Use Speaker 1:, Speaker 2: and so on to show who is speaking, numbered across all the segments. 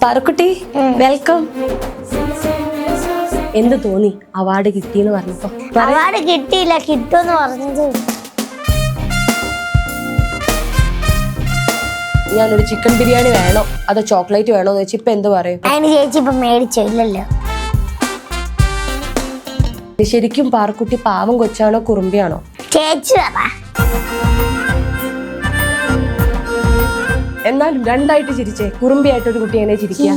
Speaker 1: Parukutty welcome. എന്ത് തോന്നി award കിട്ടിയെന്ന് പറഞ്ഞപ്പോ?
Speaker 2: അവാർഡ് കിട്ടിയില്ല, കിട്ടുമെന്ന് പറഞ്ഞത്.
Speaker 1: ഞാനൊരു ചിക്കൻ ബിരിയാണി വേണോ അതോ ചോക്ലേറ്റ് വേണോ എന്ന് വെച്ചാൽ ഇപ്പൊ എന്ത് പറയും?
Speaker 2: അതിന് ചേച്ചി ഇപ്പൊ മേടിച്ചോ? ഇല്ലല്ലോ.
Speaker 1: ശരിക്കും പാറുക്കുട്ടി പാവം കൊച്ചാണോ കുറുമ്പിയാണോ?
Speaker 2: ചേച്ചി പറ.
Speaker 1: എന്നാലും രണ്ടായിട്ട് ചിരിച്ചേ. കുറുമ്പിയായിട്ട് ഒരു കുട്ടി എങ്ങനെ ചിരിക്കുക?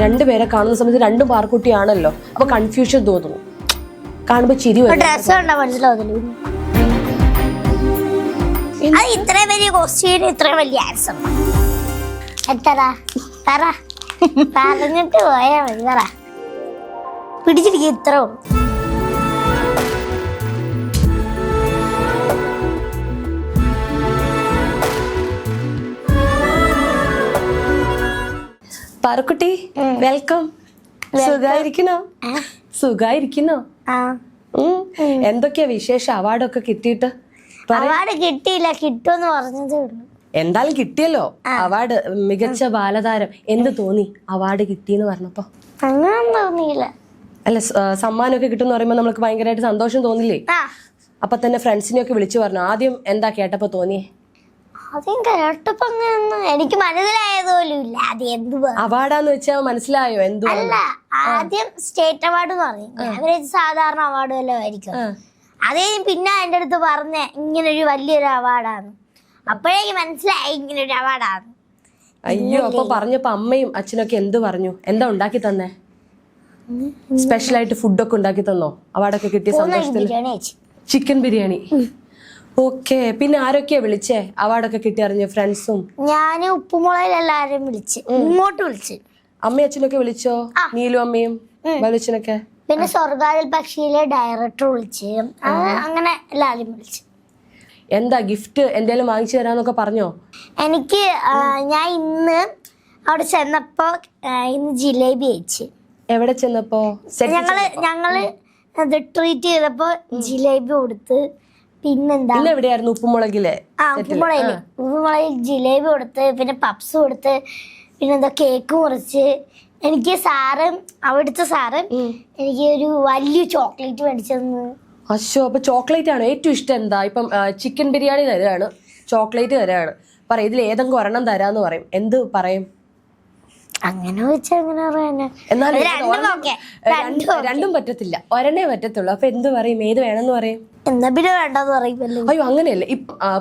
Speaker 1: രണ്ടുപേരെ കാണുന്ന സമയത്ത് രണ്ടും പാറുക്കുട്ടിയാണല്ലോ, അപ്പൊ കൺഫ്യൂഷൻ തോന്നുന്നു. കാണുമ്പോ ചിരി വരും.
Speaker 2: ഡ്രസ് കണ്ടാ മനസ്സിലാവുന്നില്ല. അത് ഇത്രയും വലിയ ക്വസ്റ്റ്യൻ, ഇത്രയും വലിയ ആൻസർ. എത്ര പറ, പറഞ്ഞിട്ട് പോയാ മതി. പറ, പിടിച്ചിരിക്കും. ഇത്ര
Speaker 1: പാറുക്കുട്ടി വെൽക്കം. സുഖായിരിക്കണോ? സുഖായിരിക്കണോ? എന്തൊക്കെയാ വിശേഷം? അവാർഡൊക്കെ കിട്ടിയിട്ട്?
Speaker 2: അവാർഡ് കിട്ടിയില്ല, കിട്ടുമെന്ന് പറഞ്ഞതേ ഉള്ളൂ.
Speaker 1: എന്തായാലും കിട്ടിയല്ലോ അവാർഡ്, മികച്ച ബാലതാരം. എന്ത് തോന്നി അവാർഡ് കിട്ടിയെന്ന് പറഞ്ഞപ്പോ?
Speaker 2: അങ്ങനെ തോന്നിയില്ല.
Speaker 1: അല്ല, സമ്മാനമൊക്കെ കിട്ടുമെന്ന് പറയുമ്പോ നമുക്ക് ഭയങ്കരമായിട്ട് സന്തോഷം തോന്നില്ലേ? അപ്പൊ തന്നെ ഫ്രണ്ട്സിനെയൊക്കെ വിളിച്ചു പറഞ്ഞു. ആദ്യം എന്താ കേട്ടപ്പോ തോന്നിയേ?
Speaker 2: ആദ്യം കേട്ടപ്പോ അങ്ങനെയൊന്നും എനിക്ക് മനസ്സിലായതുപോലും ഇല്ല. അത് എന്തുവാ
Speaker 1: അവാർഡാന്ന് വെച്ചാൽ മനസ്സിലായോ? എന്തു
Speaker 2: അല്ല, ആദ്യം സ്റ്റേറ്റ് അവാർഡ് എന്ന് പറയും. സാധാരണ അവാർഡ് വല്ലതും ആയിരിക്കും. അതേ പിന്നെ എന്റെ അടുത്ത് പറഞ്ഞ ഇങ്ങനൊരു വലിയൊരു അവാർഡാണ്. അപ്പോഴേക്ക് മനസ്സിലായി ഇങ്ങനൊരു അവാർഡാണ്.
Speaker 1: അയ്യോ, അപ്പൊ പറഞ്ഞപ്പോ അമ്മയും അച്ഛനൊക്കെ എന്ത് പറഞ്ഞു? എന്താ ഉണ്ടാക്കി തന്നെ? സ്പെഷ്യലായിട്ട് ഫുഡൊക്കെ ഉണ്ടാക്കി തന്നോ അവാർഡൊക്കെ കിട്ടിയ സന്തോഷത്തിൽ? ചിക്കൻ ബിരിയാണി. ഓക്കെ. പിന്നെ ആരൊക്കെയാ വിളിച്ചേ അവാർഡൊക്കെ കിട്ടി അറിഞ്ഞ? ഫ്രണ്ട്സും
Speaker 2: ഞാന് ഉപ്പുമുളയിൽ എല്ലാരും വിളിച്ച്, ഇങ്ങോട്ട് വിളിച്ച്.
Speaker 1: അമ്മയും അച്ഛനൊക്കെ വിളിച്ചോ? നീലും അമ്മയും ബാലച്ചനൊക്കെ?
Speaker 2: പിന്നെ സ്വർഗാതിൽ പക്ഷിയിലെ ഡയറക്ടർ വിളിച്ച്. അങ്ങനെ എല്ലാരും വിളിച്ച്.
Speaker 1: എന്താ ഗിഫ്റ്റ് എന്തെങ്കിലും വാങ്ങിച്ചു തരാന്നൊക്കെ പറഞ്ഞോ?
Speaker 2: എനിക്ക് ഞാൻ ഇന്ന് അവിടെ ചെന്നപ്പോ ഇന്ന് ജിലേബി അയച്ച്.
Speaker 1: എവിടെ ചെന്നപ്പോ?
Speaker 2: ഞങ്ങള് അത് ട്രീറ്റ് ചെയ്തപ്പോ ജിലേബി കൊടുത്ത്. പിന്നെന്താ,
Speaker 1: എവിടെയായിരുന്നു? ഉപ്പുമുളകിലെ?
Speaker 2: ഉപ്പുമുളകിൽ ജിലേബി കൊടുത്ത്, പിന്നെ പപ്സ് കൊടുത്ത്, പിന്നെന്താ കേക്ക് മുറിച്ച്. എനിക്ക് സാറ്, അവിടുത്തെ സാറ് എനിക്ക് ഒരു വലിയ ചോക്ലേറ്റ് മേടിച്ചെന്ന്.
Speaker 1: അശോ, അപ്പൊ ചോക്ലേറ്റ് ആണോ ഏറ്റവും ഇഷ്ടം? എന്താ ഇപ്പം ചിക്കൻ ബിരിയാണി തരാണ്, ചോക്ലേറ്റ് തരാണ്, പറയും ഇതിൽ ഏതെങ്കിലും ഒരെണ്ണം തരാന്ന് പറയും, എന്ത് പറയും?
Speaker 2: അങ്ങനെ വെച്ചാ എങ്ങനെ പറയാ?
Speaker 1: എന്നാലും രണ്ടും പറ്റത്തില്ല, ഒരെണ്ണേ പറ്റത്തുള്ളൂ. അപ്പൊ എന്ത് പറയും? ഏത് വേണമെന്ന് പറയും?
Speaker 2: എന്നാ പിന്നെ വേണ്ടെന്ന് പറയുമല്ലോ.
Speaker 1: അയ്യോ, അങ്ങനെയല്ല.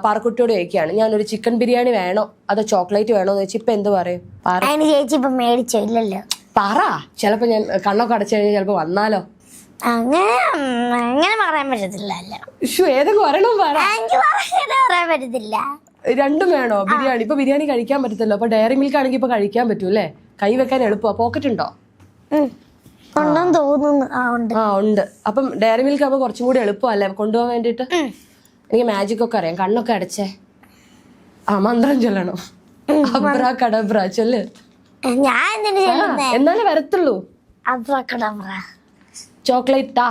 Speaker 1: പാറക്കുട്ടിയോട് ചോദിക്കുകയാണ്, ഞാനൊരു ചിക്കൻ ബിരിയാണി വേണോ അതോ ചോക്ലേറ്റ് വേണോന്ന് വെച്ചാൽ ഇപ്പൊ എന്ത് പറയും?
Speaker 2: അതിന് ചേച്ചി ഇപ്പൊ മേടിച്ചോ? ഇല്ലല്ലോ.
Speaker 1: പറ, ചിലപ്പോ ഞാൻ കണ്ണൊക്കെ അടച്ചു കഴിഞ്ഞാൽ ചിലപ്പോ വന്നാലോ?
Speaker 2: അങ്ങനെ പറയാൻ പറ്റത്തില്ല.
Speaker 1: ഏതെങ്കിലും ഒരെണ്ണം
Speaker 2: പറയാൻ പറ്റത്തില്ല.
Speaker 1: രണ്ടും വേണോ? ബിരിയാണി ഇപ്പൊ ബിരിയാണി കഴിക്കാൻ പറ്റത്തില്ലോ. അപ്പൊ ഡയറി മിൽക്ക് ആണെങ്കിൽ ഇപ്പൊ കഴിക്കാൻ പറ്റൂല്ലേ? കൈ വെക്കാൻ എളുപ്പമാ. പോക്കറ്റ് ഉണ്ടോ?
Speaker 2: തോന്നുന്നു.
Speaker 1: ഉണ്ട്. അപ്പം ഡയറി മിൽക്ക് ആകുമ്പോ കുറച്ചും കൂടി എളുപ്പമല്ലേ കൊണ്ടുപോകാൻ വേണ്ടിട്ട്? എനിക്ക് മാജിക് ഒക്കെ അറിയാം. കണ്ണൊക്കെ അടച്ചേ. മന്ത്രം ചൊല്ലണം. അബ്രാ കടബ്ര ചൊല്ല്. എന്നാലേ വരത്തുള്ളൂ. ചോക്ലേറ്റ്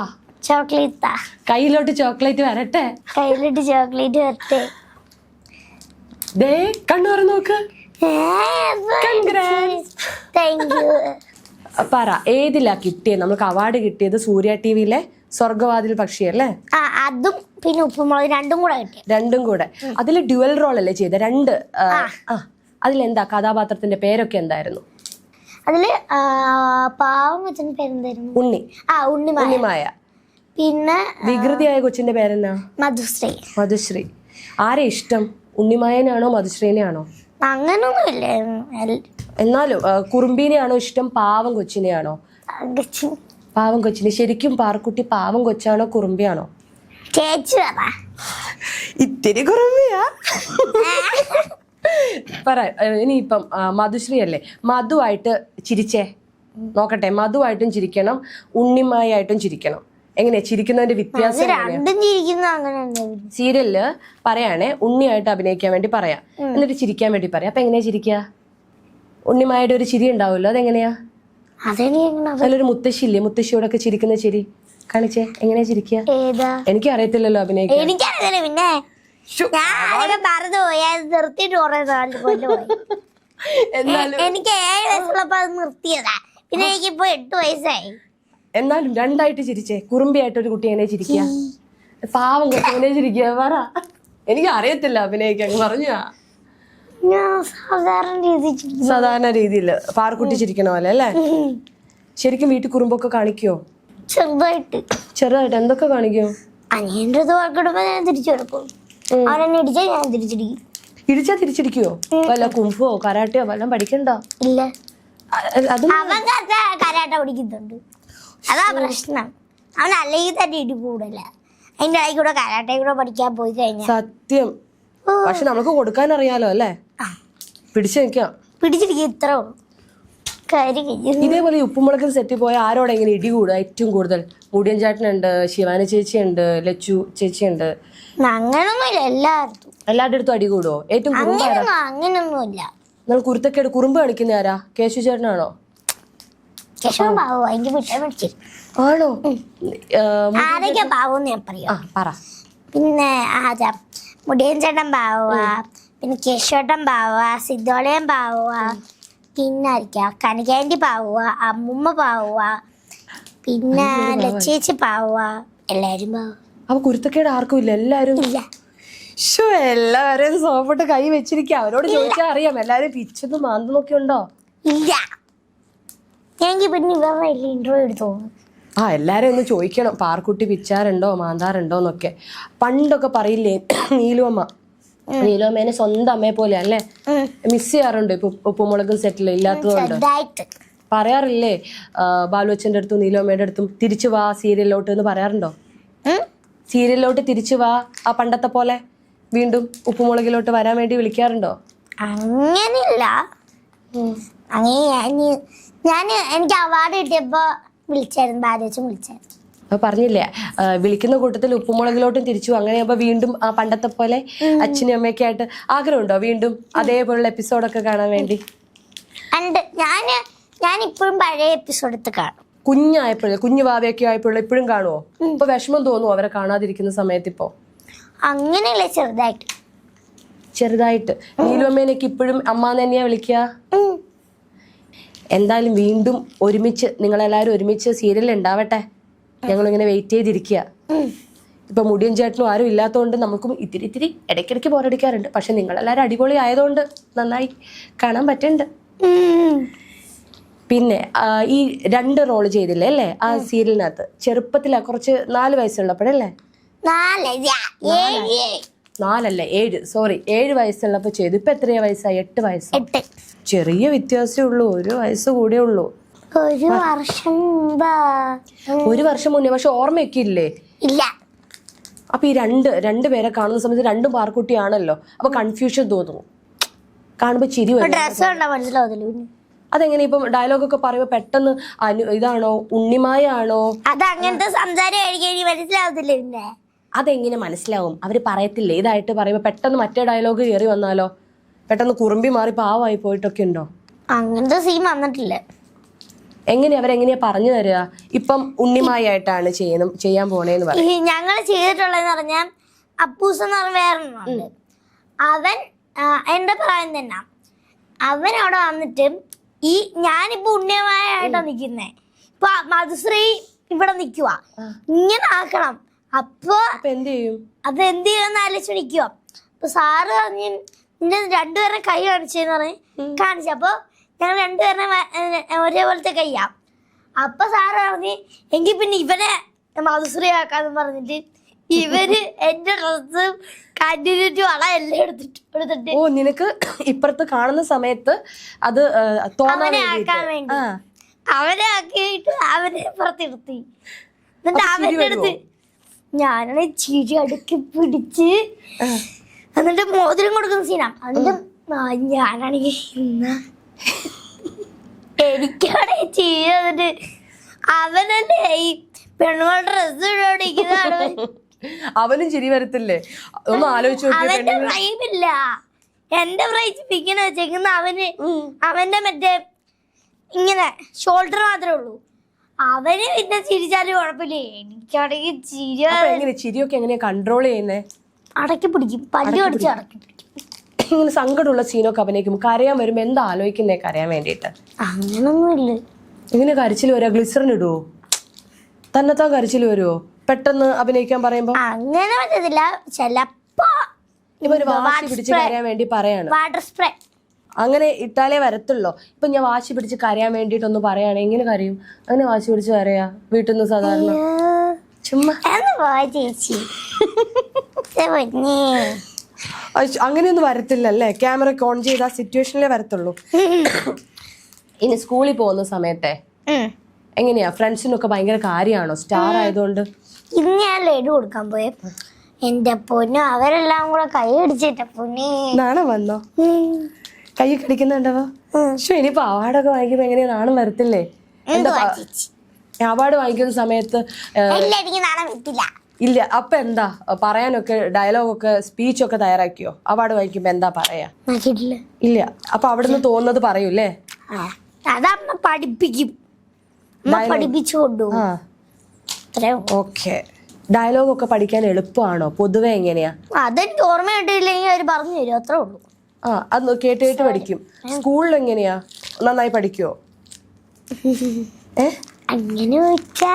Speaker 2: ചോക്ലേറ്റ്
Speaker 1: കയ്യിലോട്ട് ചോക്ലേറ്റ് വരട്ടെ.
Speaker 2: കയ്യിലോട്ട് ചോക്ലേറ്റ് വരട്ടെ.
Speaker 1: ദേ കണ്ണു തുറന്ന് നോക്ക്. പറ, ഏതിലാ കിട്ടിയത്? നമുക്ക് അവാർഡ് കിട്ടിയത് സൂര്യ ടിവിയിലെ സ്വർഗവാതിൽ പക്ഷിയല്ലേ?
Speaker 2: അതും പിന്നെ ഉപ്പുമുളക് രണ്ടും കൂടെ.
Speaker 1: അതില് ഡ്യുവൽ റോൾ അല്ലേ ചെയ്ത? രണ്ട്. അതിലെന്താ കഥാപാത്രത്തിന്റെ പേരൊക്കെ എന്തായിരുന്നു?
Speaker 2: അതില് പാവം കൊച്ചിന്റെ പേരെന്തായിരുന്നു?
Speaker 1: ഉണ്ണി. ഉണ്ണിമായ.
Speaker 2: പിന്നെ
Speaker 1: വികൃതിയായ കൊച്ചിന്റെ പേരെന്നാ? മധുശ്രീ. ആരെ ഇഷ്ടം? ഉണ്ണിമായനാണോ മധുശ്രീനെയാണോ?
Speaker 2: അങ്ങനൊന്നുമില്ല.
Speaker 1: എന്നാലും കുറുമ്പീനെയാണോ ഇഷ്ടം? പാവം കൊച്ചിനെയാണോ? പാവം കൊച്ചിനെ. ശരിക്കും പാറുക്കുട്ടി പാവം കൊച്ചാണോ കുറുമ്പിയാണോ?
Speaker 2: ചേച്ചി
Speaker 1: ഇത്തിരി കുറുമ്പിയാ. പറ. ഇനിയിപ്പം മധുശ്രീ അല്ലേ, മധുവായിട്ട് ചിരിച്ചേ നോക്കട്ടെ. മധുവായിട്ടും ചിരിക്കണം, ഉണ്ണിമായായിട്ടും ചിരിക്കണം. എങ്ങനെയാ ചിരിക്കുന്നതിന്റെ വ്യത്യാസം? സീരിയലില് പറയാണേ, ഉണ്ണിയായിട്ട് അഭിനയിക്കാൻ വേണ്ടി പറയാം, എന്നിട്ട് ചിരിക്കാൻ വേണ്ടി പറയാം. അപ്പൊ എങ്ങനെയാ ചിരിക്കുക? ഉണ്ണിമായുടെ ഒരു ചിരി ഉണ്ടാവുമല്ലോ, അതെങ്ങനെയാ? അതിലൊരു മുത്തശ്ശി ഇല്ലേ, മുത്തശ്ശിയോടൊക്കെ ചിരിക്കുന്ന ചിരി കാണിച്ചേ. എങ്ങനെയാ ചിരിക്കുക? എനിക്ക് അറിയത്തില്ലല്ലോ അഭിനയിക്കാൻ.
Speaker 2: ഞാൻ പറഞ്ഞു പോയി, അത് നിർത്തിയിട്ട് കുറെ നാല് കൊല്ലമായി.
Speaker 1: എന്നാലും
Speaker 2: എനിക്ക് 7 വയസ്സുള്ളപ്പോ അത് നിർത്തിയതാ, പിന്നെ എനിക്കിപ്പോ 8 വയസ്സായി.
Speaker 1: എന്നാലും രണ്ടായിട്ട് ചിരിച്ചേ. കുറുമ്പിയായിട്ട് ഒരു കുട്ടി എങ്ങനെ ചിരിക്കുക, പാവം കുട്ടി എങ്ങനെ ചിരിക്കുക പറ. എനിക്ക് അറിയത്തില്ല അഭിനയിക്കാൻ, പറഞ്ഞാ
Speaker 2: ഞാൻ സാധാരണ രീതി
Speaker 1: സാധാരണ രീതിയില് പാറക്കുട്ടി ചിരിക്കണ പോലെ അല്ലേ? ശരിക്കും വീട്ടിൽ കുറുമ്പൊക്കെ കാണിക്കോ? ചെറുതായിട്ട് എന്തൊക്കെ കാണിക്കോ?
Speaker 2: അനിയൻ്റെ അടുത്ത് വാക്കിടുമ്പോ ഞാൻ തിരിച്ചു കൊടുക്കും, അവനെന്നെ ഇടിച്ചാൽ ഞാൻ തിരിച്ചിടിക്കും.
Speaker 1: ഇടിച്ചാ തിരിച്ചിടിക്കോ? വല്ല കുംഫോ കരാട്ടയോ വല്ലതും പഠിക്കണ്ട?
Speaker 2: ഇല്ല,
Speaker 1: അത്
Speaker 2: അവൻ കരാട്ട പഠിക്കുന്നുണ്ട്, അതാ പ്രശ്നം. അവൻ അല്ലെങ്കിൽ തന്നെ ഇടി കൂടല, അതിന്റെ ആയി കൂടെ കരാട്ടെ കൂടെ പഠിക്കാൻ പോയി കഴിഞ്ഞാൽ
Speaker 1: സത്യം. പക്ഷെ നമുക്ക് കൊടുക്കാൻ അറിയാലോ അല്ലേ? പിടിച്ചു നിൽക്കാം,
Speaker 2: പിടിച്ചിരിക്കും, ഇത്ര കാര്യം.
Speaker 1: ഇതേപോലെ ഈ ഉപ്പുമുളകിൽ സെറ്റിൽ പോയ ആരോടെ എങ്ങനെ ഇടി കൂടുക ഏറ്റവും കൂടുതൽ? മുടിയൻ ചേട്ടനുണ്ട്, ശിവാനി ചേച്ചിയുണ്ട്, ലച്ചു ചേച്ചിയുണ്ട്.
Speaker 2: അങ്ങനൊന്നുമില്ല,
Speaker 1: എല്ലാവരുടെ അടുത്തും അടി കൂടുവോ? ഏറ്റവും
Speaker 2: അങ്ങനൊന്നുമില്ല.
Speaker 1: നിങ്ങൾ കുരുത്തക്കേട് കുറുമ്പ് കളിക്കുന്ന ആരാ? കേശു ചേട്ടനാണോ? ആണോ?
Speaker 2: ആരൊക്കെ പാവെന്ന് ഞാൻ പറയാം.
Speaker 1: പറ.
Speaker 2: പിന്നെ മുടിയൻ ചേട്ടൻ പാവുക, പിന്നെ കേശോട്ടൻ പാവുക, സിദ്ധോളയൻ പാവുക, പിന്നെ ആയിരിക്കാം കനകാൻറ്റി പാവുക, അമ്മുമ്മ പാവുക, പിന്നെ ലച്ചേച്ചി പാവുക, എല്ലാരും പാവുക.
Speaker 1: അപ്പൊ കുരുത്തക്കേട് ആർക്കും ഇല്ല? എല്ലാരും എല്ലാവരെയും സോപ്പിട്ട് കൈ വെച്ചിരിക്കുക. അവരോട് ചോദിച്ചാൽ അറിയാം എല്ലാരും പിച്ചൊന്നും മാന്തുന്നൊക്കെ ഉണ്ടോ?
Speaker 2: ഇല്ല, എനിക്ക് പിന്നെ ഇവരുടെ ഇന്റർവ്യൂ എടുത്തു.
Speaker 1: എല്ലാരും ഒന്ന് ചോദിക്കണം, പാർക്കുട്ടി പിച്ചാറുണ്ടോ മാന്താറുണ്ടോ എന്നൊക്കെ. പണ്ടൊക്കെ പറയില്ലേ നീലുവമ്മേനെ സ്വന്തം അമ്മയെ പോലെ അല്ലേ? മിസ് ചെയ്യാറുണ്ട് ഇപ്പൊ ഉപ്പുമുളകും സെറ്റിൽ ഇല്ലാത്തതുകൊണ്ട്? പറയാറില്ലേ ബാലുവച്ചന്റെ അടുത്തും നീലുവമ്മയുടെ അടുത്തും തിരിച്ചു വാ സീരിയലിലോട്ട് എന്ന് പറയാറുണ്ടോ? സീരിയലിലോട്ട് തിരിച്ചു വാ, ആ പണ്ടത്തെ പോലെ വീണ്ടും ഉപ്പുമുളകിലോട്ട് വരാൻ വേണ്ടി വിളിക്കാറുണ്ടോ?
Speaker 2: അങ്ങനെയില്ല, ഞാൻ എനിക്ക് അവാർഡ് കിട്ടിയപ്പോ വിളിച്ചായിരുന്നു, ബാലുവച്ചൻ വിളിച്ചായിരുന്നു.
Speaker 1: അപ്പൊ പറഞ്ഞില്ലേ വിളിക്കുന്ന കൂട്ടത്തിൽ ഉപ്പുമുളകിലോട്ടും തിരിച്ചു, അങ്ങനെയാകുമ്പോ വീണ്ടും ആ പണ്ടത്തെ പോലെ അച്ഛനും അമ്മയൊക്കെ ആയിട്ട് ആഗ്രഹമുണ്ടോ വീണ്ടും അതേപോലുള്ള എപ്പിസോഡൊക്കെ കാണാൻ വേണ്ടി?
Speaker 2: ഞാൻ ഇപ്പോഴും പഴയ എപ്പിസോഡ് എടുത്ത് കാണും.
Speaker 1: കുഞ്ഞായപ്പോഴേ, കുഞ്ഞു ഭാവിയൊക്കെ ആയപ്പോഴുള്ള ഇപ്പോഴും കാണുമോ? ഇപ്പൊ വിഷമം തോന്നുമോ അവരെ കാണാതിരിക്കുന്ന സമയത്ത്? ഇപ്പോ
Speaker 2: അങ്ങനെയല്ലേ,
Speaker 1: ചെറുതായിട്ട്. നീലുവമ്മേനൊക്കെ ഇപ്പോഴും അമ്മ തന്നെയാ വിളിക്കുക? എന്തായാലും വീണ്ടും ഒരുമിച്ച് നിങ്ങളെല്ലാവരും ഒരുമിച്ച് സീരിയൽ ഉണ്ടാവട്ടെ. ഞങ്ങളിങ്ങനെ വെയിറ്റ് ചെയ്തിരിക്കുക. ഇപ്പൊ മുടിയൻ ചേട്ടനും ആരും ഇല്ലാത്തതുകൊണ്ട് നമുക്കും ഇത്തിരി ഇടയ്ക്കിടയ്ക്ക് ബോറടിക്കാറുണ്ട്. പക്ഷെ നിങ്ങളെല്ലാവരും അടിപൊളി ആയതുകൊണ്ട് നന്നായി കാണാൻ പറ്റുന്നുണ്ട്. പിന്നെ ഈ 2 റോള് ചെയ്തില്ലേ അല്ലേ ആ സീരിയലിനകത്ത്? ചെറുപ്പത്തിലാ, കുറച്ച് 4 വയസ്സുള്ളപ്പോഴല്ലേ? 7 വയസ്സുള്ളപ്പോ ചെയ്തു. ഇപ്പൊ എത്രയാ വയസ്സായി? 8 വയസ്സ്. ചെറിയ വ്യത്യാസമേ ഉള്ളൂ, 1 വയസ്സ് കൂടെ ഉള്ളൂ.
Speaker 2: 1 വർഷം
Speaker 1: 1 വർഷം മുന്നേ. പക്ഷെ ഓർമ്മയൊക്കെ ഇല്ലേ?
Speaker 2: ഇല്ല.
Speaker 1: അപ്പൊ ഈ രണ്ട് പേരെ കാണുന്ന സമയത്ത് രണ്ടും പാർക്കുട്ടിയാണല്ലോ, അപ്പൊ കൺഫ്യൂഷൻ തോന്നുന്നു. കാണുമ്പോ ചിരി വരും. അതെങ്ങനെ ഇപ്പം ഡയലോഗൊക്കെ പറയുമ്പോ പെട്ടെന്ന് ഇതാണോ ഉണ്ണിമായാണോ?
Speaker 2: അതങ്ങനത്തെ സംസാരം മനസ്സിലാവത്തില്ല. പിന്നെ
Speaker 1: അതെങ്ങനെ മനസ്സിലാവും? അവര് പറയത്തില്ലേ ഇതായിട്ട് പറയുമ്പോ പെട്ടെന്ന് മറ്റേ ഡയലോഗ് കയറി വന്നാലോ? പെട്ടെന്ന് കുറുമ്പി മാറി പാവമായി പോയിട്ടൊക്കെ ഉണ്ടോ?
Speaker 2: അങ്ങനത്തെ സീൻ വന്നിട്ടില്ല.
Speaker 1: അവരെങ്ങനെയാ പറഞ്ഞു തരിക? ഇപ്പം ഉണ്ണിമായായിട്ടാണ് ചെയ്യാൻ പോണേന്ന് പറയും.
Speaker 2: ഞങ്ങൾ ചെയ്തിട്ടുള്ളതെന്ന് പറഞ്ഞാൽ അപ്പൂസ് എന്ന് പറഞ്ഞ വേറൊന്നുണ്ട്. അവൻ എന്റെ പ്രായം തന്നെ. അവൻ അവിടെ വന്നിട്ട് ഞാനിപ്പോ ഉണ്ണിമായായിട്ടാ നിക്കുന്നേ, ഇപ്പൊ മധുശ്രീ ഇവിടെ നിക്കുക, ഇങ്ങനെ ആക്കണം. അപ്പൊ
Speaker 1: എന്ത് ചെയ്യും?
Speaker 2: അത് എന്ത് ചെയ്യുമെന്ന് ആലോചിച്ച് നിൽക്കുക. അപ്പൊ സാറ് പറഞ്ഞ് നിന്നെ 2 പേരുടെ കൈ കാണിച്ചെന്ന് പറഞ്ഞ് കാണിച്ചു. അപ്പൊ ഞങ്ങൾ 2 പേരുടെ ഒരേപോലത്തെ കൈയാ. അപ്പൊ സാറ് പറഞ്ഞ് എങ്കിൽ പിന്നെ ഇവനെ മധുശ്രീ ആക്കാന്ന് പറഞ്ഞിട്ട് ഇവര് എന്റെ ഡ്രസ്സ് കണ്ടിട്ട് വള എല്ലാം എടുത്തിട്ട്
Speaker 1: നിനക്ക് ഇപ്പുറത്ത് കാണുന്ന സമയത്ത് അത്
Speaker 2: അവനെ ആക്കാൻ വേണ്ടി അവനെ ആക്കിയിട്ട് അവനെ പുറത്തിരുത്തി. എന്നിട്ട് അവന്റെ അടുത്ത് ഞാനാണ് ചിരി അടുക്കി പിടിച്ച് എന്നിട്ട് മോതിരം കൊടുക്കുന്ന സീനാ. എന്നിട്ട് ഞാനാണെങ്കിൽ എനിക്കവിടെ ചിരി വന്നിട്ട് അവനല്ലേ ഈ പെണ്ണുങ്ങളുടെ ഡ്രസ് ഇടോടിക്കുന്നതാണ്.
Speaker 1: അവനും ചിരി വരത്തില്ലേ? ഒന്ന് ആലോചിച്ചു.
Speaker 2: അവന്റെ ഫ്രൈമില്ല, എന്റെ ഫ്രൈമിങ്ങനെ വെച്ചേക്കുന്ന അവന്റെ മറ്റേ ഇങ്ങനെ ഷോൾഡർ മാത്രമേ ഉള്ളൂ. അവന് പിന്നെ ചിരിച്ചാലും കുഴപ്പമില്ലേ, എനിക്കാണെങ്കിൽ ചിരിയൊക്കെ
Speaker 1: എങ്ങനെയാ കൺട്രോൾ ചെയ്യുന്നേ?
Speaker 2: അടക്കി പിടിക്കും, പല്ല് കടിച്ച് അടക്കി പിടിക്കും.
Speaker 1: ഇങ്ങനെ സങ്കടമുള്ള സീനൊക്കെ അഭിനയിക്കും, കരയാൻ വരുമ്പോ എന്താ ആലോചിക്കുന്നേ കരയാൻ വേണ്ടിയിട്ട്?
Speaker 2: അങ്ങനൊന്നുമില്ല.
Speaker 1: ഇങ്ങനെ കരച്ചിൽ വരാ? ഗ്ലിസറിൻ ഇടുവോ? തന്നെത്താൻ കരച്ചിൽ വരുവോ പെട്ടെന്ന് അഭിനയിക്കാൻ പറയുമ്പോ?
Speaker 2: അങ്ങനെ പറ്റത്തില്ല, ചിലപ്പോ
Speaker 1: ഇപ്പൊ ഒരു വാശി പിടിച്ച് കരയാൻ വേണ്ടി പറയാണ്,
Speaker 2: വാട്ടർ സ്പ്രേ
Speaker 1: അങ്ങനെ ഇട്ടാലേ വരത്തുള്ളൂ. ഇപ്പൊ ഞാൻ വാശി പിടിച്ച് കരയാൻ വേണ്ടിയിട്ടൊന്ന് പറയുകയാണെങ്കിൽ എങ്ങനെ കരയും? അങ്ങനെ വാശി പിടിച്ച് കരയാ വീട്ടിൽ നിന്ന് സാധാരണ? ചുമ്മാ
Speaker 2: ചേച്ചി
Speaker 1: അങ്ങനെയൊന്നും വരത്തില്ല അല്ലേ? ക്യാമറ ഓൺ ചെയ്ത സിറ്റുവേഷനിലേ വരത്തുള്ളൂ. ഇനി സ്കൂളിൽ പോകുന്ന സമയത്തെ എങ്ങനെയാ? ഫ്രണ്ട്സിനൊക്കെ ഭയങ്കര കാര്യമാണോ സ്റ്റാർ ആയതുകൊണ്ട്?
Speaker 2: ഇന്ന് ഞാൻ ലഡു കൊടുക്കാൻ പോയ എന്റെ പൊന്നു അവരെല്ലാം കൂടെ കൈ അടിച്ചിട്ട പൊന്നെ
Speaker 1: നാണം വന്നോ? കൈ കടിക്കുന്നുണ്ടോ? പക്ഷെ ഇനിയിപ്പോ അവാർഡൊക്കെ വാങ്ങിക്കുമ്പോ എങ്ങനെയാ നാണം വരത്തില്ലേ? അവാർഡ് വാങ്ങിക്കുന്ന സമയത്ത് ഇല്ല. അപ്പൊ എന്താ പറയാനൊക്കെ ഡയലോഗൊക്കെ സ്പീച്ചൊക്കെ തയ്യാറാക്കിയോ? അവാർഡ് വാങ്ങിക്കുമ്പോ എന്താ പറയാ? ഇല്ല. അപ്പൊ അവിടുന്ന് തോന്നുന്നത് പറയൂല്ലേ?
Speaker 2: അതമ്മ പഠിപ്പിക്കും, പഠിപ്പിച്ചു കൊണ്ടുപോകും.
Speaker 1: ഓക്കെ. ഡയലോഗൊക്കെ പഠിക്കാൻ എളുപ്പമാണോ പൊതുവെ? എങ്ങനെയാ?
Speaker 2: അതെനിക്ക് ഓർമ്മ കിട്ടിയില്ലെങ്കിൽ അവര് പറഞ്ഞു തരും, അത്രേ ഉള്ളൂ.
Speaker 1: അത് കേട്ട് കേട്ട് പഠിക്കും. സ്കൂളിൽ എങ്ങനെയാ? നന്നായി പഠിക്കുവോ?
Speaker 2: അങ്ങനെ ചോദിച്ചാ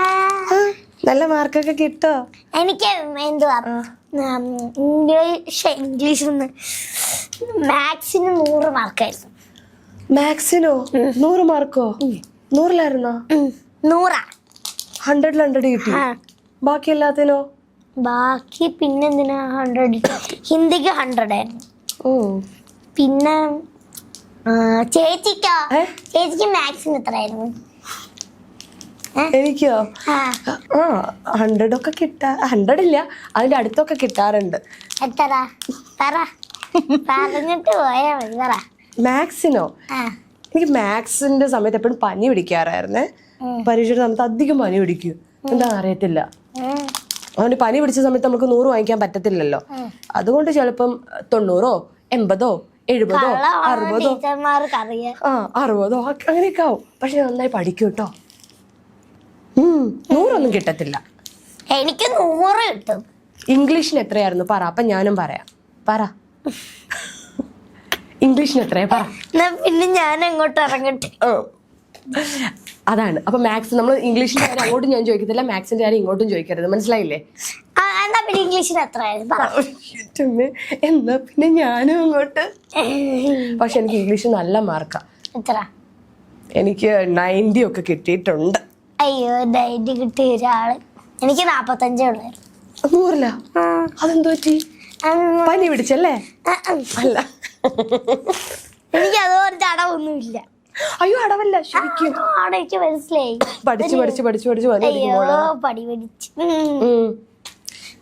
Speaker 1: നല്ല മാർക്കൊക്കെ കിട്ടോ?
Speaker 2: എനിക്ക് എന്തുവാ ഇംഗ്ലീഷ് മാത്സിന് 100 മാർക്കായിരുന്നു.
Speaker 1: മാത്സിനോ 100 മാർക്കോ? 100-ലായിരുന്നോ?
Speaker 2: 100.
Speaker 1: 100 കിട്ടി. ബാക്കി എല്ലാത്തിനോ?
Speaker 2: ബാക്കി പിന്നെന്തിനാ 100? ഹിന്ദിക്ക് 100 ആയിരുന്നു.
Speaker 1: ഓ.
Speaker 2: പിന്നെ ചേച്ചിക്കോ? ചേച്ചിക്ക് മാത്സിന് എത്രയായിരുന്നു?
Speaker 1: എനിക്കോ? 100 ഒക്കെ 100 ഇല്ല, അതിന്റെ അടുത്തൊക്കെ കിട്ടാറുണ്ട്.
Speaker 2: എത്ര? പറഞ്ഞിട്ട് പോയാ മതി. പറ.
Speaker 1: മാത്സിനോ? എനിക്ക് മാത്സിന്റെ സമയത്ത് എപ്പോഴും പനി പിടിക്കാറായിരുന്നേ. പരീക്ഷയുടെ സമയത്ത് അധികം പനി പിടിക്കും, എന്താ അറിയത്തില്ല. അതുകൊണ്ട് പനി പിടിച്ച സമയത്ത് നമുക്ക് 100 വാങ്ങിക്കാൻ പറ്റത്തില്ലല്ലോ. അതുകൊണ്ട് ചിലപ്പം 90, 80, 70, 60, 60 അങ്ങനെയൊക്കെ ആവും. പക്ഷെ നന്നായി പഠിക്കും കേട്ടോ. 100 കിട്ടത്തില്ല.
Speaker 2: എനിക്ക് 100 കിട്ടും.
Speaker 1: ഇംഗ്ലീഷിന് എത്രയായിരുന്നു പറ, അപ്പൊ ഞാനും പറയാം. പറ, ഇംഗ്ലീഷിന് എത്രയാ പറ.
Speaker 2: പിന്നെ ഞാൻ അങ്ങോട്ട് ഇറങ്ങട്ടെ.
Speaker 1: അതാണ്. അപ്പൊ മാത്സ് നമ്മൾ ഇംഗ്ലീഷിന്റെ കാര്യം അങ്ങോട്ടും ഞാൻ ചോദിക്കത്തില്ല, മാത്സിന്റെ കാര്യം ഇങ്ങോട്ടും ചോദിക്കരുത്, മനസ്സിലായില്ലേ?
Speaker 2: എന്നാ പിന്നെ ഇംഗ്ലീഷിന് എത്രയായിരുന്നു?
Speaker 1: എന്നാ പിന്നെ ഞാനും അങ്ങോട്ട്. പക്ഷെ എനിക്ക് ഇംഗ്ലീഷ് നല്ല മാർക്കാ.
Speaker 2: എത്ര?
Speaker 1: എനിക്ക് 90 ഒക്കെ കിട്ടിയിട്ടുണ്ട്.
Speaker 2: അയ്യോ, 90 കിട്ടിയ ഒരാള്. എനിക്ക് 45 ഉള്ളായിരുന്നു.
Speaker 1: 100-ലാ? അതെന്തോ പറ്റി? പനി പിടിച്ചല്ലേ? അല്ല,
Speaker 2: എനിക്ക് അതുപോലെ അടവൊന്നുമില്ല.
Speaker 1: അയ്യോ, അടവല്ല, ശരിക്കും
Speaker 2: അടയ്ക്ക് മനസ്സിലായി.
Speaker 1: പഠിച്ചു
Speaker 2: അയ്യോ, പടി പഠിച്ചു.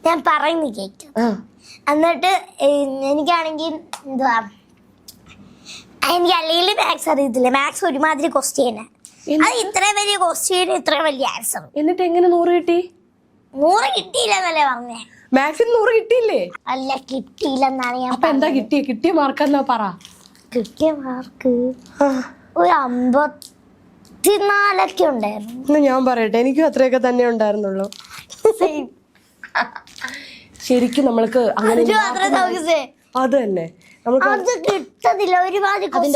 Speaker 2: ഞാൻ പറയുന്നു കേട്ടു. എന്നിട്ട് എനിക്കാണെങ്കിൽ എന്തുവാ, എനിക്ക് അല്ലെങ്കിൽ മാത്സ് അറിയത്തില്ല. മാത്സ് ഒരുമാതിരി ക്വസ്റ്റ്യൻ, അത് ഇത്രയും വലിയ ക്വസ്റ്റ്യൻ, ഇത്രയും വലിയ ആൻസർ.
Speaker 1: എന്നിട്ട് എങ്ങനെ 100 കിട്ടി?
Speaker 2: 100 കിട്ടിയില്ലെന്നല്ലേ പറഞ്ഞേ?
Speaker 1: മാത്സിന് 100 കിട്ടിയില്ലേ?
Speaker 2: അല്ല, കിട്ടിയില്ലെന്നാണ് ഞാൻ.
Speaker 1: അപ്പൊ എന്താ കിട്ടിയ മാർക്കെന്നാ പറ.
Speaker 2: കിട്ടിയ മാർക്ക് ഒരു 54 ഉണ്ടായിരുന്നു.
Speaker 1: ഞാൻ പറയട്ടെ, എനിക്കും അത്രയൊക്കെ തന്നെ ഉണ്ടായിരുന്നുള്ളൂ. ശരിക്കും നമ്മൾക്ക് അങ്ങനെ അത് തന്നെ അതിന്റെ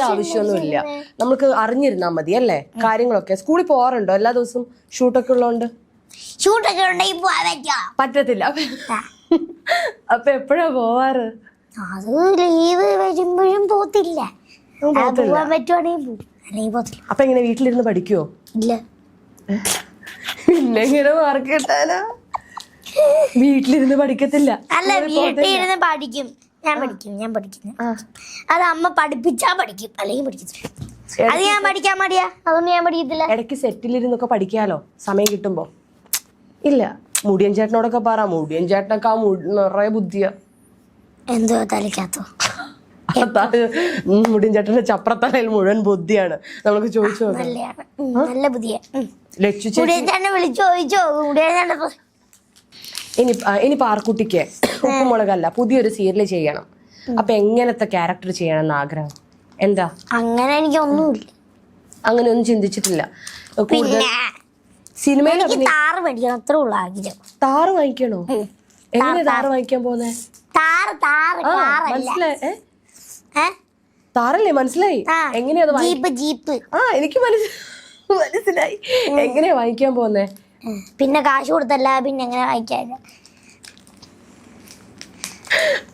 Speaker 1: ആവശ്യമൊന്നുമില്ല. നമുക്ക് അറിഞ്ഞിരുന്നാ മതി അല്ലേ കാര്യങ്ങളൊക്കെ. സ്കൂളിൽ പോവാറുണ്ടോ എല്ലാ ദിവസവും? ഷൂട്ടൊക്കെ ഉള്ളതുകൊണ്ട് പറ്റത്തില്ല. അപ്പൊ എപ്പോഴാ പോവാറ്?
Speaker 2: അത് ലീവ് വരുമ്പോഴും പോത്തില്ല.
Speaker 1: അപ്പൊ എങ്ങനെ വീട്ടിലിരുന്ന് പഠിക്കുവോ?
Speaker 2: ഇല്ല.
Speaker 1: പിന്നെ എങ്ങനെ മാർക്ക് കിട്ടാനാ? വീട്ടിലിരുന്ന് പഠിക്കത്തില്ല.
Speaker 2: അല്ല, വീട്ടിലിരുന്ന് പഠിക്കും. ഞാൻ പഠിക്കുന്നു. അത് അമ്മ പഠിപ്പിച്ചാ പഠിക്കും, അല്ലെങ്കിൽ പഠിക്കത്തില്ല. അത് ഞാൻ പഠിക്കാൻ മടിയാ, അതൊന്നും ഞാൻ പഠിക്കത്തില്ല.
Speaker 1: ഇടയ്ക്ക് സെറ്റിലിരുന്നൊക്കെ പഠിക്കാലോ സമയം കിട്ടുമ്പോ. ഇല്ല, മുടിയൻ ചേട്ടനോടൊക്കെ പറ. മുടിയൻ ചേട്ടനൊക്കെ നിറയെ ബുദ്ധിയാ.
Speaker 2: എന്തോ തലയ്ക്കകത്തോ?
Speaker 1: മുടിയൻ ചേട്ടന്റെ ചപ്രത്തലയിൽ മുഴുവൻ ബുദ്ധിയാണ്. നമുക്ക് ചോദിച്ചു
Speaker 2: നല്ല ബുദ്ധിയാ.
Speaker 1: ഇനി പാർക്കുട്ടിക്ക് ഉപ്പുമുളകല്ല പുതിയൊരു സീരിയൽ ചെയ്യണം. അപ്പൊ എങ്ങനത്തെ ക്യാരക്ടർ ചെയ്യണം എന്ന് ആഗ്രഹം എന്താ?
Speaker 2: അങ്ങനെ എനിക്കൊന്നുമില്ല,
Speaker 1: അങ്ങനെ ഒന്നും ചിന്തിച്ചിട്ടില്ല.
Speaker 2: സിനിമയിൽ താറ് മേടിക്കണം, അത്രേ ഉള്ളൂ ആഗ്രഹം.
Speaker 1: താറ് വാങ്ങിക്കണോ? എങ്ങനെയാ താറ് വാങ്ങിക്കാൻ പോന്നെ?
Speaker 2: താറ് താറ്
Speaker 1: ആ
Speaker 2: കാറല്ല.
Speaker 1: മനസ്സിലായി.
Speaker 2: ഏ?
Speaker 1: താറല്ലേ, മനസ്സിലായി.
Speaker 2: ആ,
Speaker 1: എങ്ങനെയാ അത്
Speaker 2: ജീപ്പ് ജീപ്പ്.
Speaker 1: ആ എനിക്ക് മനസ്സിലായി. എങ്ങനെയാ വാങ്ങിക്കാൻ പോന്നെ?
Speaker 2: പിന്നെ കാശ് കൊടുത്തല്ല പിന്നെ എങ്ങനെ വായിക്കാല്ല.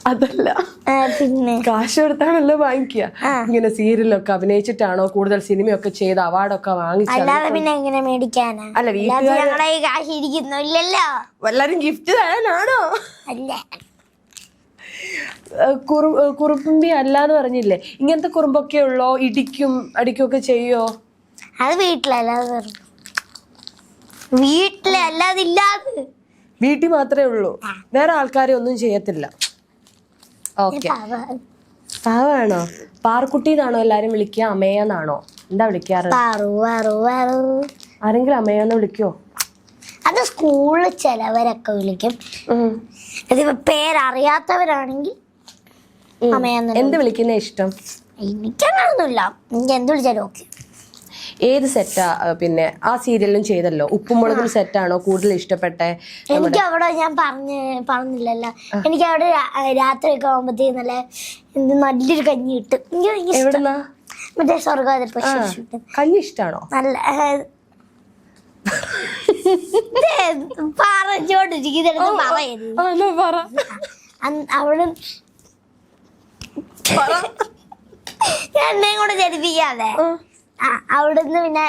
Speaker 1: അതല്ല,
Speaker 2: പിന്നെ
Speaker 1: കാശ് കൊടുത്താണല്ലോ വാങ്ങിക്കുക. ഇങ്ങനെ സീരിയലൊക്കെ അഭിനയിച്ചിട്ടാണോ കൂടുതൽ സിനിമയൊക്കെ ചെയ്ത് അവാർഡൊക്കെ വാങ്ങിച്ചത്?
Speaker 2: അല്ലാതെ പിന്നെ എങ്ങനെ മേടിക്കാനാ?
Speaker 1: അല്ല, വീട്ടുകാര്
Speaker 2: ഞങ്ങളുടെ ഈ കാശ് ഇരിക്കുന്നു ഇല്ലല്ലോ.
Speaker 1: എല്ലാരും ഗിഫ്റ്റ് തരാനാണോ?
Speaker 2: അല്ല,
Speaker 1: കുറുമ്പി അല്ലാന്ന് പറഞ്ഞില്ലേ? ഇങ്ങനത്തെ കുറുമ്പൊക്കെ ഉള്ളോ? ഇടിക്കും അടിക്കും ഒക്കെ ചെയ്യോ?
Speaker 2: അത് വീട്ടിലല്ലാതെ വീട്ടിലല്ലാതെ ഇല്ലാതെ
Speaker 1: വീട്ടിൽ മാത്രമേ ഉള്ളൂ, വേറെ ആൾക്കാരെ ഒന്നും ചെയ്യത്തില്ല. ഓക്കെ, പാവാണോ? പാർക്കുട്ടിന്നാണോ എല്ലാരും വിളിക്കുക? അമ്മയെന്നാണോ? എന്താ വിളിക്കാറ്? ആരെങ്കിലും അമ്മയെന്ന് വിളിക്കോ?
Speaker 2: അത് സ്കൂളിൽ ചിലവരൊക്കെ വിളിക്കും. ഇതിപ്പോ പേരറിയാത്തവരാണെങ്കിൽ അമ്മയെന്ന്.
Speaker 1: എന്ത് വിളിക്കുന്ന ഇഷ്ടം?
Speaker 2: എനിക്കങ്ങനൊന്നുമില്ല, എനിക്ക് എന്ത് വിളിച്ചാലും ഓക്കെ.
Speaker 1: ഏത് സെറ്റാ പിന്നെ ആ സീരിയലും ചെയ്തല്ലോ, ഉപ്പുമുളകും സെറ്റാണോ കൂടുതൽ ഇഷ്ടപ്പെട്ടെ?
Speaker 2: എനിക്ക് അവിടെ ഞാൻ പറഞ്ഞില്ലല്ലോ, എനിക്ക് അവിടെ രാത്രിയൊക്കെ ആകുമ്പോഴത്തേക്ക് നല്ലൊരു കഞ്ഞി കിട്ടും.
Speaker 1: എവിടുന്നാ?
Speaker 2: മറ്റേ സ്വർഗം
Speaker 1: കഞ്ഞി ഇഷ്ടാണോ?
Speaker 2: നല്ല പറഞ്ഞോണ്ടിരിക്കുന്നത് അവിടെ എന്നെയും കൂടെ ജനിപ്പിക്കാതെ അവിടുന്ന് പിന്നെ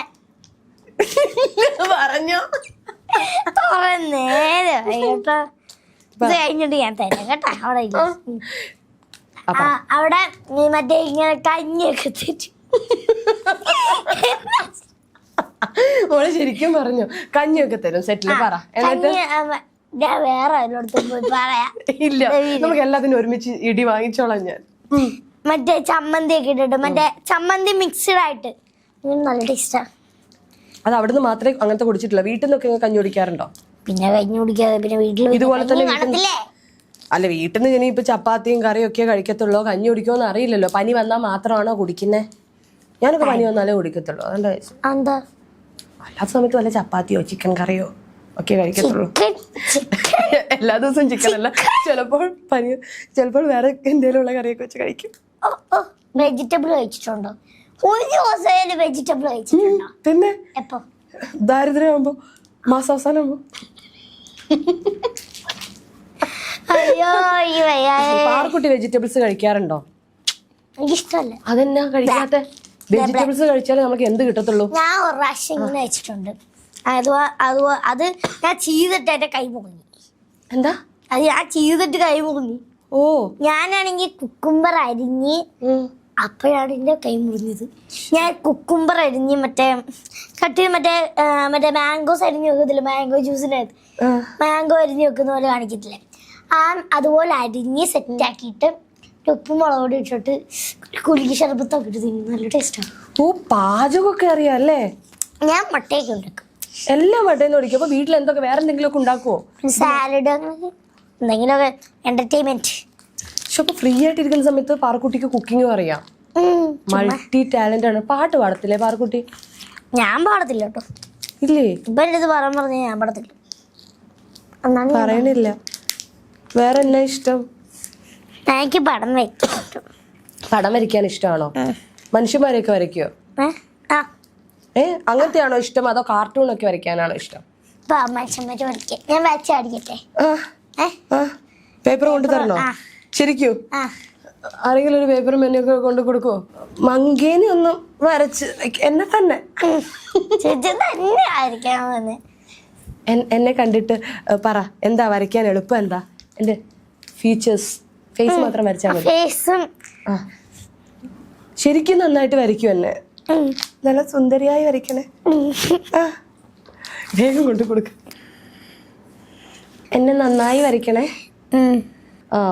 Speaker 1: പറഞ്ഞോ
Speaker 2: നേരം കേട്ടോ. ഇത് കഴിഞ്ഞിട്ട് ഞാൻ തരാം കേട്ടോ. അവിടെ മറ്റേ ഇങ്ങനെ കഞ്ഞിയൊക്കെ തരും.
Speaker 1: മോളെ ശരിക്കും പറഞ്ഞു, കഞ്ഞിയൊക്കെ തരും സെറ്റില്. പറ എന്നിട്ട്.
Speaker 2: ഞാൻ വേറെ എല്ലായിടത്തും പോയി പറയാ.
Speaker 1: ഇല്ല, നമുക്ക് എല്ലാത്തിനും ഒരുമിച്ച് ഇടി വാങ്ങിച്ചോളാം ഞാൻ.
Speaker 2: മറ്റേ ചമ്മന്തി ഒക്കെ ഇട്ടിട്ട്, മറ്റേ ചമ്മന്തി മിക്സ്ഡ് ആയിട്ട് നല്ല ടേസ്റ്റാ.
Speaker 1: അത് അവിടുന്ന് മാത്രമേ അങ്ങനത്തെ കുടിച്ചിട്ടില്ല. വീട്ടിൽ നിന്നൊക്കെ കഞ്ഞി കുടിക്കാറുണ്ടോ?
Speaker 2: പിന്നെ കഞ്ഞി കുടിക്കാതെ പിന്നെ വീട്ടിൽ
Speaker 1: ഇതുപോലെ തന്നെ അല്ല, വീട്ടിൽ നിന്ന് ഇനി ഇപ്പൊ ചപ്പാത്തിയും കറിയും ഒക്കെ കഴിക്കത്തുള്ളൂ, കഞ്ഞി കുടിക്കുമെന്ന് അറിയില്ലല്ലോ. പനി വന്നാൽ മാത്രമാണോ കുടിക്കുന്നേ? ഞാനൊക്കെ പനി വന്നാലേ കുടിക്കത്തുള്ളൂ. അതുകൊണ്ട്
Speaker 2: എന്താ
Speaker 1: അല്ലാത്ത സമയത്ത് വല്ല ചപ്പാത്തിയോ ചിക്കൻ കറിയോ ഒക്കെ കഴിക്കത്തുള്ളൂ. എല്ലാ ദിവസവും ചിക്കൻ അല്ല, ചിലപ്പോൾ വേറെ എന്തെങ്കിലും ഉള്ള കറിയൊക്കെ വെച്ച് കഴിക്കും.
Speaker 2: വെജിറ്റബിൾ കഴിച്ചിട്ടുണ്ടോ? ഒരു ദിവസം വെജിറ്റബിൾ കഴിച്ചിട്ടുണ്ടോ?
Speaker 1: പിന്നെ
Speaker 2: എപ്പോ?
Speaker 1: ദാരിദ്ര്യമാകുമ്പോ, മാസാവസാനം ആകുമ്പോ.
Speaker 2: അയ്യോ,
Speaker 1: പാർക്കുട്ടി വെജിറ്റബിൾസ് കഴിക്കാറുണ്ടോ?
Speaker 2: എനിക്കിഷ്ടമല്ല.
Speaker 1: അതെന്നാ കഴിക്കാത്ത? വെജിറ്റബിൾസ് കഴിച്ചാലേ നമുക്ക് എന്ത് കിട്ടത്തുള്ളൂ.
Speaker 2: ഞാൻ ഒരു പ്രാവശ്യം ഇങ്ങനെ വെച്ചിട്ടുണ്ട്. അത് ഞാൻ ചെയ്തിട്ട് എന്റെ കൈ മുറിഞ്ഞു.
Speaker 1: എന്താ?
Speaker 2: അത് ഞാൻ ചെയ്തിട്ട് കൈ മുറിഞ്ഞു.
Speaker 1: ഓ,
Speaker 2: ഞാനാണെങ്കിൽ കുക്കുംബർ അരിഞ്ഞ്, അപ്പോഴാണ് എന്റെ കൈ മുറിഞ്ഞത്. ഞാൻ കുക്കുംബർ അരിഞ്ഞ് മറ്റേ കട്ടി മറ്റേ മാംഗോസ് അരിഞ്ഞ് വെക്കത്തില്ല, മാംഗോ ജ്യൂസിനകത്ത് മാംഗോ അരിഞ്ഞ് വെക്കുന്ന പോലെ കാണിക്കത്തില്ലേ, അതുപോലെ അരിഞ്ഞ് സെറ്റാക്കിയിട്ട് ഉപ്പും മുളകോട് ഇട്ടിട്ട് കുലുക്കി ശർബത്തൊക്കെ ഇട്ട് തിന്നും. നല്ല ടേസ്റ്റാണ്.
Speaker 1: ഓ, പാചകമൊക്കെ അറിയാം അല്ലേ?
Speaker 2: ഞാൻ മുട്ടയൊക്കെ ഉണ്ടാക്കും.
Speaker 1: എല്ലാം മുട്ടയെന്ന് കുടിക്കും. അപ്പൊ വീട്ടിൽ എന്തൊക്കെ വേറെ എന്തെങ്കിലും ഒക്കെ ഉണ്ടാക്കുവോ?
Speaker 2: സാലഡ്, എന്തെങ്കിലുമൊക്കെ എന്റർടൈൻമെന്റ്.
Speaker 1: പക്ഷെ അപ്പൊ ഫ്രീ ആയിട്ടിരിക്കുന്ന സമയത്ത് പാർക്കുട്ടിക്ക് കുക്കിങ്ങും അറിയാം. മൾട്ടി ടാലന്റ് ആണ്. പാട്ട് പാടത്തില്ലേ പാർക്കുട്ടി?
Speaker 2: ഞാൻ പാടത്തില്ല കേട്ടോ.
Speaker 1: ഇല്ലേ?
Speaker 2: ഇപ്പൊ എന്റെ ഇത് പറഞ്ഞ ഞാൻ പാടത്തില്ല.
Speaker 1: പറയണില്ല. വേറെ എന്നാ ഇഷ്ടം?
Speaker 2: എനിക്ക് പടം വയ്ക്കും.
Speaker 1: പടം വരയ്ക്കാൻ ഇഷ്ടമാണോ? മനുഷ്യന്മാരെയൊക്കെ വരയ്ക്കോ? അങ്ങനത്തെയാണോ ഇഷ്ടം, അതോ കാർട്ടൂൺ ഒക്കെ വരയ്ക്കാനാണോ ഇഷ്ടം?
Speaker 2: ഞാൻ വരച്ചടിക്കട്ടെ.
Speaker 1: പേപ്പർ കൊണ്ട് തരണോ? ശരിക്കും ആരെങ്കിലും ഒരു പേപ്പറും പെന്നൊക്കെ കൊണ്ട് കൊടുക്കുവോ? മങ്കേനെ ഒന്നും വരച്ച് എന്നെ തന്നെ എന്നെ കണ്ടിട്ട് പറ, എന്താ വരയ്ക്കാൻ എളുപ്പം? എന്താ എന്റെ ഫീച്ചേഴ്സ്? ഫേസ് മാത്രം വരച്ചാൽ മതി. ശരിക്കും നന്നായിട്ട് വരയ്ക്കും എന്നെ. നല്ല സുന്ദരിയായി വരയ്ക്കണേ. വേഗം കൊണ്ട് കൊടുക്ക. എന്നെ നന്നായി വരയ്ക്കണേ.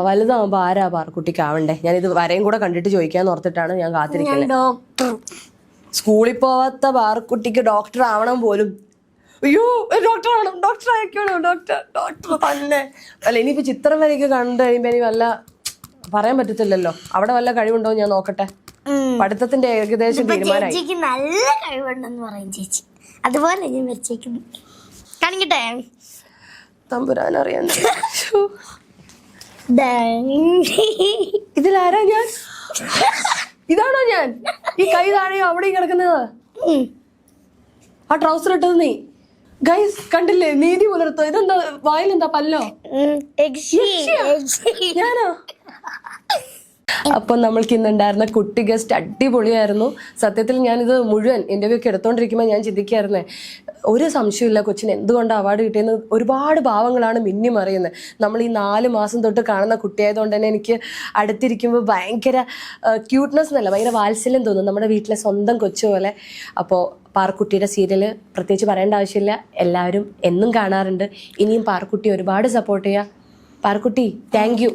Speaker 1: വലുതാവുമ്പോ ആരാ പാർക്കുട്ടിക്ക് ആവണ്ടേ? ഞാനിത് വരയും കൂടെ കണ്ടിട്ട് ചോദിക്കാന്ന് ഓർത്തിട്ടാണ് ഞാൻ കാത്തിരിക്കുന്നത്. സ്കൂളിൽ പോവാത്ത പാർക്കുട്ടിക്ക് ഡോക്ടർ ആവണം പോലും. അയ്യോ, ഡോക്ടർ ആവണം, ഡോക്ടർ ആയിക്കോണം, ഡോക്ടർ തന്നെ. അല്ല, ഇനിയിപ്പോ ചിത്രം വരയ്ക്ക് കണ്ടു കഴിയുമ്പോ ഇനി വല്ല പറയാൻ പറ്റത്തില്ലല്ലോ. അവിടെ വല്ല കഴിവുണ്ടോ ഞാൻ നോക്കട്ടെ. പഠിത്തത്തിന്റെ ഏകദേശം തീരുമാനമായി.
Speaker 2: നല്ല കഴിവുണ്ടെന്ന് പറയും ചേച്ചി. അതുപോലെ ഞാൻ വരച്ചേക്കുന്നു. കാണിക്കട്ടെ?
Speaker 1: തമ്പുരാൻ അറിയാൻ.
Speaker 2: ദാ-
Speaker 1: ഇതിലാരാ ഞാൻ? ഇതാണോ ഞാൻ? ഈ കൈ താഴെയോ അവിടെ കിടക്കുന്നത്?
Speaker 2: ഉം.
Speaker 1: ആ ട്രൗസർ ഇട്ടത് നീ? ഗൈസ് കണ്ടില്ലേ, നീതി പുലർത്തോ. ഇതെന്താ വായിലെന്താ പല്ലോ? ഞാനോ? അപ്പൊ നമ്മൾക്ക് ഇന്നുണ്ടായിരുന്ന കുട്ടി ഗസ്റ്റ് അടിപൊളിയായിരുന്നു. സത്യത്തിൽ ഞാനിത് മുഴുവൻ ഇന്റർവ്യൂ ഒക്കെ എടുത്തോണ്ടിരിക്കുമ്പോൾ ഞാൻ ചിന്തിക്കായിരുന്നേ, ഒരു സംശയമില്ല കൊച്ചിന് എന്തുകൊണ്ട് അവാർഡ് കിട്ടിയെന്ന്. ഒരുപാട് ഭാവങ്ങളാണ് മിന്നി മറിയുന്നത്. നമ്മൾ ഈ 4 മാസം തൊട്ട് കാണുന്ന കുട്ടിയായതുകൊണ്ട് തന്നെ എനിക്ക് അടുത്തിരിക്കുമ്പോൾ ഭയങ്കര ക്യൂട്ട്നെസ് എന്നല്ല, ഭയങ്കര വാത്സല്യം തോന്നും, നമ്മുടെ വീട്ടിലെ സ്വന്തം കൊച്ചു പോലെ. അപ്പോൾ പാർക്കുട്ടിയുടെ സീരിയൽ പ്രത്യേകിച്ച് പറയേണ്ട ആവശ്യമില്ല, എല്ലാവരും എന്നും കാണാറുണ്ട്. ഇനിയും പാർക്കുട്ടി ഒരുപാട് സപ്പോർട്ട് ചെയ്യുക. Parukutty, thank you.